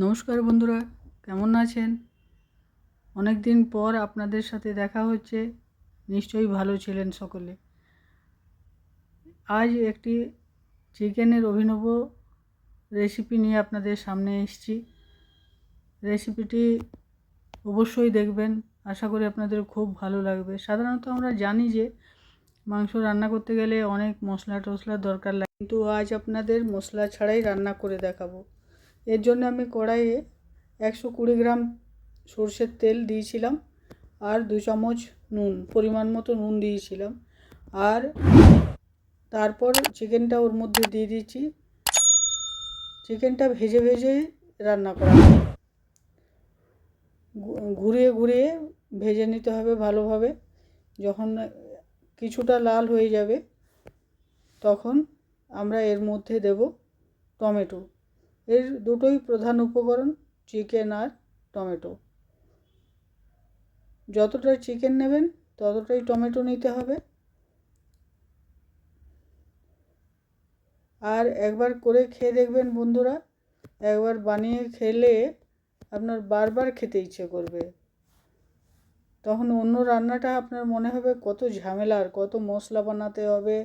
নমস্কার বন্ধুরা, কেমন আছেন? অনেক দিন পর আপনাদের সাথে দেখা হচ্ছে। নিশ্চয়ই ভালো ছিলেন সকলে। আজ একটি চিকেনের অভিনব রেসিপি নিয়ে আপনাদের সামনে এসেছি। রেসিপিটি অবশ্যই দেখবেন, আশা করি আপনাদের খুব ভালো লাগবে। সাধারণত আমরা জানি যে মাংস রান্না করতে গেলে অনেক মশলা টশলার দরকার লাগে, কিন্তু আজ আপনাদের মশলা ছাড়াই রান্না করে দেখাবো। এর জন্য আমি কড়াইয়ে 120 গ্রাম সরষের তেল দিয়েছিলাম, আর 2 চামচ নুন, পরিমাণ মতো নুন দিয়েছিলাম। আর তারপর চিকেনটা ওর মধ্যে দিয়ে দিচ্ছি। চিকেনটা ভেজে ভেজে রান্না করা হবে, ঘুরিয়ে ঘুরিয়ে ভেজে নিতে হবে ভালোভাবে। যখন কিছুটা লাল হয়ে যাবে তখন আমরা এর মধ্যে দেব টমেটো। এর দুটোই প্রধান উপকরণ, চিকেন আর টমেটো। যতটা চিকেন নেবেন ততটাই টমেটো নিতে হবে। আর একবার করে খেয়ে দেখবেন বন্ধুরা, একবার বানিয়ে খেলে আপনার বারবার খেতে ইচ্ছে করবে। তখন অন্য রান্নাটা আপনার মনে হবে কত ঝামেলার, কত মশলা বানাতে হবে,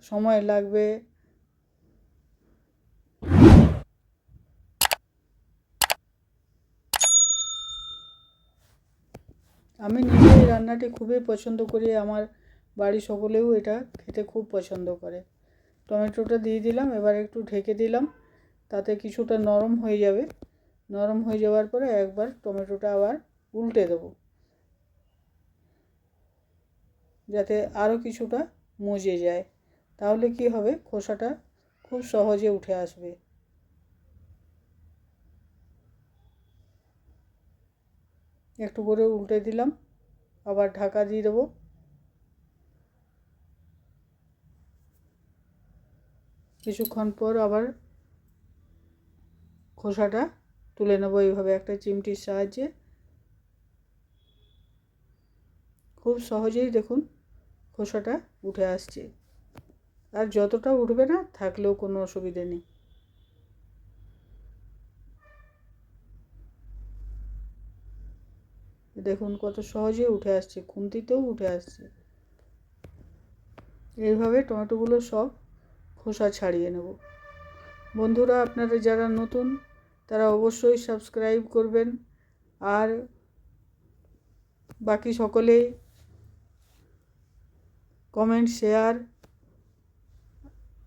সময় লাগবে। আমি নিজে এই রান্নাটি খুবই পছন্দ করি, আমার বাড়ির সকলেও এটা খেতে খুব পছন্দ করে। টমেটোটা দিয়ে দিলাম, এবার একটু ঢেকে দিলাম, তাতে কিছুটা নরম হয়ে যাবে। নরম হয়ে যাওয়ার পরে একবার টমেটোটা আবার উল্টে দেবো, যাতে আরও কিছুটা মজে যায়। তাহলে কি হবে, খোসাটা খুব সহজে উঠে আসবে। একটু করে উল্টে দিলাম, আবার ঢাকা দিয়ে দেবো। কিছুক্ষণ পর আবার খোসাটা তুলে নেবো এইভাবে একটা চিমটির সাহায্যে। খুব সহজেই দেখুন খোসাটা উঠে আসছে, আর যতটা উঠবে না থাকলেও কোনো অসুবিধে নেই। দেখুন কত সহজে উঠে আসছে, খুন্তিতেও উঠে আসছে। এইভাবে টমেটোগুলো সব খোসা ছাড়িয়ে নেব। বন্ধুরা, আপনারা যারা নতুন তারা অবশ্যই সাবস্ক্রাইব করবেন, আর বাকি সকলে কমেন্ট শেয়ার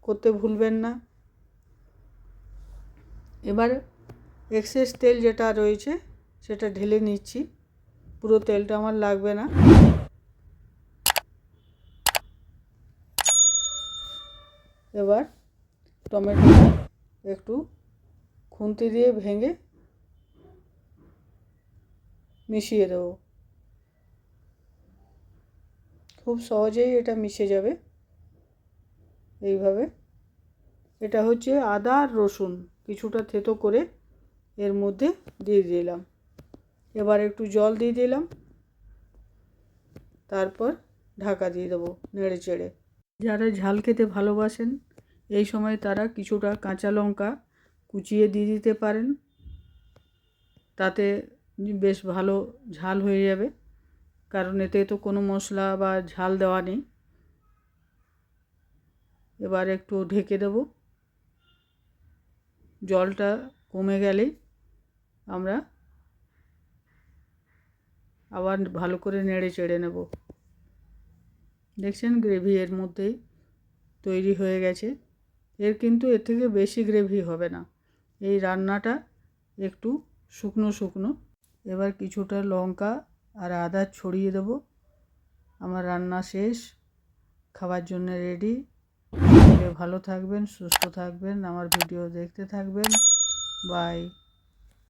করতে ভুলবেন না। এবার এক্সেস তেল যেটা রয়েছে সেটা ঢেলে নিচ্ছি, পুরো তেলটা আমার লাগবে না। এবার টমেটোটা একটু খুন্তি দিয়ে ভেঙে মিশিয়ে দেবো। খুব সহজেই এটা মিশে যাবে এইভাবে। এটা হচ্ছে আদা আর রসুন কিছুটা থেতো করে এর মধ্যে দিয়ে দিলাম। এবার একটু জল দিয়ে দিলাম, তারপর ঢাকা দিয়ে দেবো নেড়ে চেড়ে। যারা ঝাল খেতে ভালোবাসেন এই সময় তারা কিছুটা কাঁচা লঙ্কা কুচিয়ে দিয়ে দিতে পারেন, তাতে বেশ ভালো ঝাল হয়ে যাবে, কারণ এতে তো কোনো মশলা বা ঝাল দেওয়া নেই। এবার একটু ঢেকে দেব, জলটা কমে গেলেই আমরা আবার ভালো করে নেড়ে চেড়ে নেব। দেখছেন গ্রেভি এর মধ্যেই তৈরি হয়ে গেছে। কিন্তু এর থেকে বেশি গ্রেভি হবে না, এই রান্নাটা একটু শুকনো শুকনো। এবার কিছুটা লঙ্কা আর আদা ছড়িয়ে দেব। আমার রান্না শেষ, খাবার জন্য রেডি। ভালো থাকবেন, সুস্থ থাকবেন, আমার ভিডিও দেখতে থাকবেন। বাই।